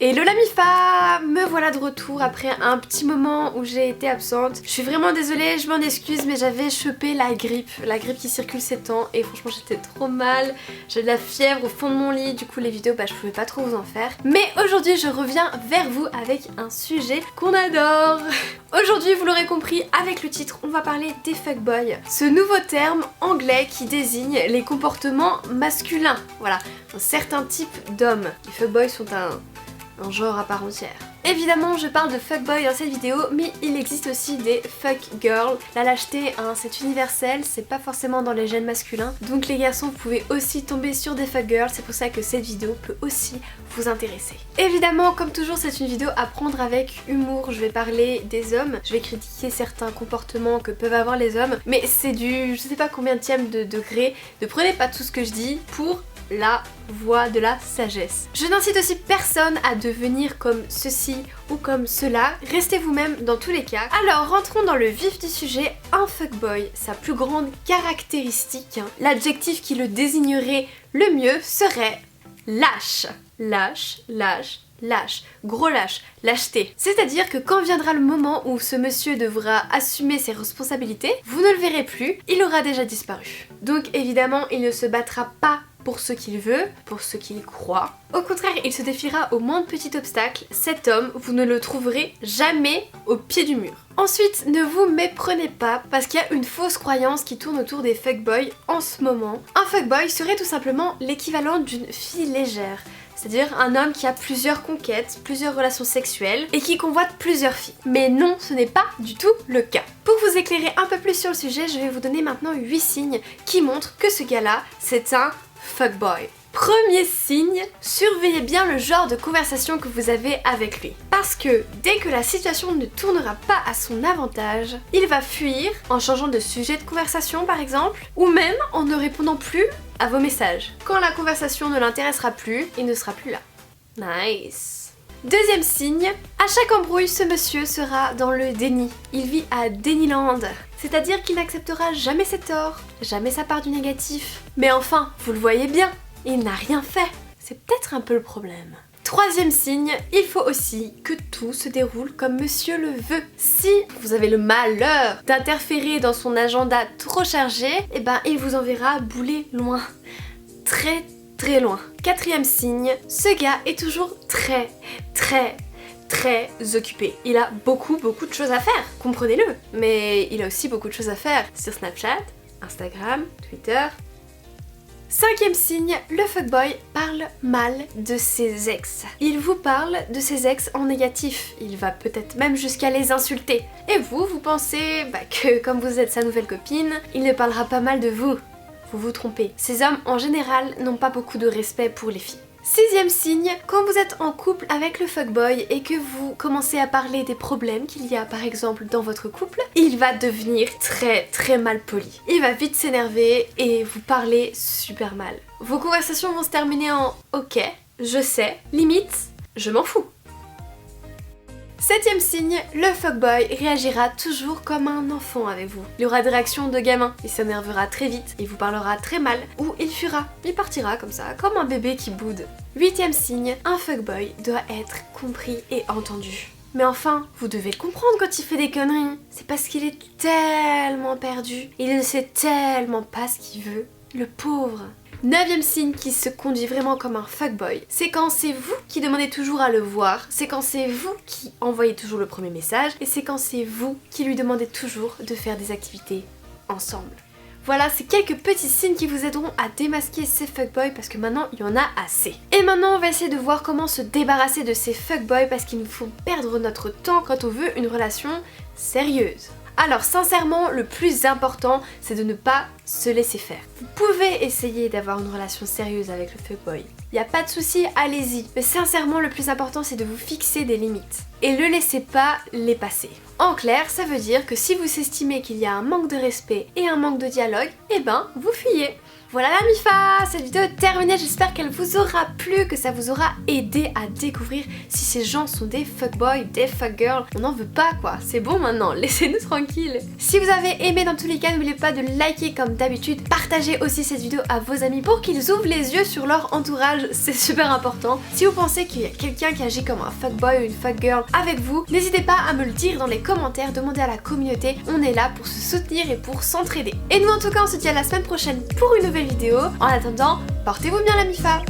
Hello la Mifa! Me voilà de retour après un petit moment où j'ai été absente. Je suis vraiment désolée, je m'en excuse, mais j'avais chopé la grippe qui circule ces temps et franchement j'étais trop mal. J'ai de la fièvre au fond de mon lit, du coup les vidéos je pouvais pas trop vous en faire. Mais aujourd'hui je reviens vers vous avec un sujet qu'on adore. Aujourd'hui vous l'aurez compris avec le titre, on va parler des fuckboys. Ce nouveau terme anglais qui désigne les comportements masculins. Voilà, un certain type d'hommes. Les fuckboys sont un genre à part entière. Évidemment je parle de fuckboy dans cette vidéo, mais il existe aussi des fuckgirls. La lâcheté c'est universel, c'est pas forcément dans les gènes masculins. Donc les garçons vous pouvez aussi tomber sur des fuckgirls, c'est pour ça que cette vidéo peut aussi vous intéresser. Évidemment comme toujours c'est une vidéo à prendre avec humour, je vais parler des hommes, je vais critiquer certains comportements que peuvent avoir les hommes, mais c'est du je sais pas combien de degré, ne prenez pas tout ce que je dis pour la voie de la sagesse. Je n'incite aussi personne à devenir comme ceci ou comme cela, restez vous-même dans tous les cas. Alors rentrons dans le vif du sujet, un fuckboy, sa plus grande caractéristique, l'adjectif qui le désignerait le mieux serait lâche. Lâche, lâche, lâche, gros lâche, lâcheté. C'est-à-dire que quand viendra le moment où ce monsieur devra assumer ses responsabilités, vous ne le verrez plus, il aura déjà disparu. Donc évidemment, il ne se battra pas pour ce qu'il veut, pour ce qu'il croit. Au contraire, il se défiera au moindre petit obstacle. Cet homme, vous ne le trouverez jamais au pied du mur. Ensuite, ne vous méprenez pas parce qu'il y a une fausse croyance qui tourne autour des fuckboys en ce moment. Un fuckboy serait tout simplement l'équivalent d'une fille légère. C'est-à-dire un homme qui a plusieurs conquêtes, plusieurs relations sexuelles et qui convoite plusieurs filles. Mais non, ce n'est pas du tout le cas. Pour vous éclairer un peu plus sur le sujet, je vais vous donner maintenant 8 signes qui montrent que ce gars-là, c'est un fuckboy. Premier signe, surveillez bien le genre de conversation que vous avez avec lui. Parce que dès que la situation ne tournera pas à son avantage, il va fuir en changeant de sujet de conversation par exemple, ou même en ne répondant plus à vos messages. Quand la conversation ne l'intéressera plus, il ne sera plus là. Nice. Deuxième signe, à chaque embrouille, ce monsieur sera dans le déni. Il vit à Déniland. C'est-à-dire qu'il n'acceptera jamais ses torts, jamais sa part du négatif. Mais enfin, vous le voyez bien, il n'a rien fait. C'est peut-être un peu le problème. Troisième signe, il faut aussi que tout se déroule comme monsieur le veut. Si vous avez le malheur d'interférer dans son agenda trop chargé, eh ben il vous enverra bouler loin. Très loin. Quatrième signe, ce gars est toujours très occupé. Il a beaucoup de choses à faire, comprenez-le. Mais il a aussi beaucoup de choses à faire sur Snapchat, Instagram, Twitter. Cinquième signe, le fuckboy parle mal de ses ex. Il vous parle de ses ex en négatif. Il va peut-être même jusqu'à les insulter. Et vous pensez que comme vous êtes sa nouvelle copine, il ne parlera pas mal de vous. Vous vous trompez. Ces hommes en général n'ont pas beaucoup de respect pour les filles. Sixième signe, quand vous êtes en couple avec le fuckboy et que vous commencez à parler des problèmes qu'il y a par exemple dans votre couple, il va devenir très mal poli. Il va vite s'énerver et vous parler super mal. Vos conversations vont se terminer en ok, je sais, limite, je m'en fous. Septième signe, le fuckboy réagira toujours comme un enfant avec vous. Il aura des réactions de gamin, il s'énervera très vite, il vous parlera très mal, ou il fuira, il partira comme ça, comme un bébé qui boude. Huitième signe, un fuckboy doit être compris et entendu. Mais enfin, vous devez le comprendre quand il fait des conneries. C'est parce qu'il est tellement perdu, il ne sait tellement pas ce qu'il veut. Le pauvre. Neuvième signe qui se conduit vraiment comme un fuckboy, c'est quand c'est vous qui demandez toujours à le voir, c'est quand c'est vous qui envoyez toujours le premier message, et c'est quand c'est vous qui lui demandez toujours de faire des activités ensemble. Voilà, c'est quelques petits signes qui vous aideront à démasquer ces fuckboys parce que maintenant il y en a assez. Et maintenant on va essayer de voir comment se débarrasser de ces fuckboys parce qu'il nous faut perdre notre temps quand on veut une relation sérieuse. Alors sincèrement, le plus important, c'est de ne pas se laisser faire. Vous pouvez essayer d'avoir une relation sérieuse avec le fuckboy. Y a pas de souci, allez-y. Mais sincèrement, le plus important, c'est de vous fixer des limites. Et ne laissez pas les passer. En clair, ça veut dire que si vous estimez qu'il y a un manque de respect et un manque de dialogue, eh ben, vous fuyez. Voilà la Mifa, cette vidéo est terminée, j'espère qu'elle vous aura plu, que ça vous aura aidé à découvrir si ces gens sont des fuckboys, des fuckgirls. On n'en veut pas quoi, c'est bon maintenant, laissez-nous tranquilles. Si vous avez aimé dans tous les cas, n'oubliez pas de liker comme d'habitude, partagez aussi cette vidéo à vos amis pour qu'ils ouvrent les yeux sur leur entourage. message, c'est super important. Si vous pensez qu'il y a quelqu'un qui agit comme un fuckboy ou une fuckgirl avec vous, n'hésitez pas à me le dire dans les commentaires, demandez à la communauté, on est là pour se soutenir et pour s'entraider. Et nous en tout cas on se dit à la semaine prochaine pour une nouvelle vidéo. En attendant, portez-vous bien la MIFA.